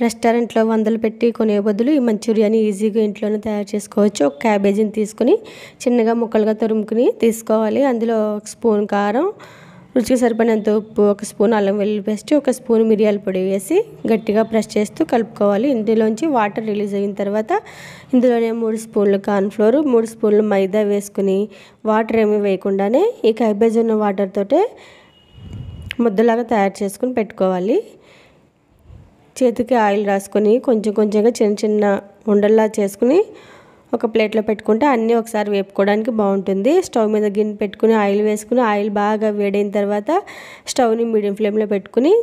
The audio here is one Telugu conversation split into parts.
రెస్టారెంట్లో వందలు పెట్టి కొనే బదులు ఈ మంచూరియాని ఈజీగా ఇంట్లోనే తయారు చేసుకోవచ్చు. ఒక క్యాబేజీని తీసుకుని చిన్నగా ముక్కలుగా తురుముకుని తీసుకోవాలి. అందులో ఒక స్పూన్ కారం, రుచికి సరిపడినంత ఉప్పు, ఒక స్పూన్ అల్లం వెల్లుల్లి పేస్ట్, ఒక స్పూన్ మిరియాల పొడి వేసి గట్టిగా ప్రెస్ చేస్తూ కలుపుకోవాలి. ఇందులోంచి వాటర్ రిలీజ్ అయిన తర్వాత ఇందులోనే 3 స్పూన్లు కార్న్ఫ్లోర్, 3 స్పూన్లు మైదా వేసుకుని వాటర్ ఏమీ వేయకుండానే ఈ క్యాబేజీ ఉన్న వాటర్ తోటే ముద్దలాగా తయారు చేసుకుని పెట్టుకోవాలి. చేతికి ఆయిల్ రాసుకొని కొంచెం కొంచెంగా చిన్న చిన్న ఉండల్లా చేసుకుని ఒక ప్లేట్లో పెట్టుకుంటే అన్నీ ఒకసారి వేపుకోవడానికి బాగుంటుంది. స్టవ్ మీద గిన్నె పెట్టుకుని ఆయిల్ వేసుకుని ఆయిల్ బాగా వేడైన తర్వాత స్టవ్ని మీడియం ఫ్లేమ్లో పెట్టుకుని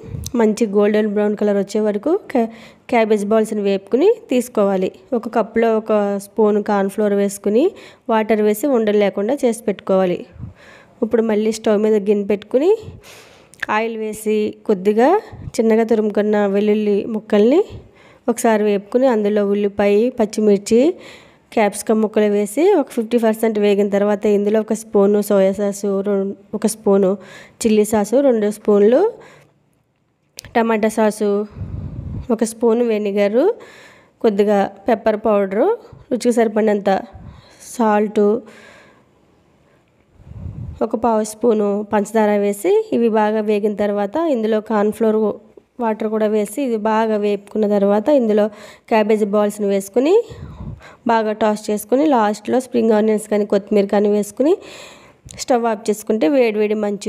మంచి గోల్డెన్ బ్రౌన్ కలర్ వచ్చే వరకు క్యాబేజ్ బాల్స్ని వేపుకుని తీసుకోవాలి. ఒక కప్పులో ఒక స్పూన్ కార్న్ఫ్లోర్ వేసుకుని వాటర్ వేసి ఉండలు లేకుండా చేసి పెట్టుకోవాలి. ఇప్పుడు మళ్ళీ స్టవ్ మీద గిన్నె పెట్టుకుని ఆయిల్ వేసి కొద్దిగా చిన్నగా తురుముకున్న వెల్లుల్లి ముక్కల్ని ఒకసారి వేపుకుని అందులో ఉల్లిపాయ, పచ్చిమిర్చి, క్యాప్సికమ్ ముక్కలు వేసి ఒక 50% వేగిన తర్వాత ఇందులో ఒక స్పూను సోయా సాసు, ఒక స్పూను చిల్లీ సాసు, 2 స్పూన్లు టమాటా సాసు, ఒక స్పూను వెనిగరు, కొద్దిగా పెప్పర్ పౌడరు, రుచికి సరిపడినంత సాల్టు, ఒక పావు స్పూను పంచదార వేసి ఇవి బాగా వేగిన తర్వాత ఇందులో కార్న్ఫ్లోర్ వాటర్ కూడా వేసి ఇది బాగా వేపుకున్న తర్వాత ఇందులో క్యాబేజీ బాల్స్ని వేసుకుని బాగా టాస్ చేసుకుని లాస్ట్లో స్ప్రింగ్ ఆనియన్స్ కానీ కొత్తిమీర కానీ వేసుకుని స్టవ్ ఆఫ్ చేసుకుంటే వేడి వేడి మంచూరియా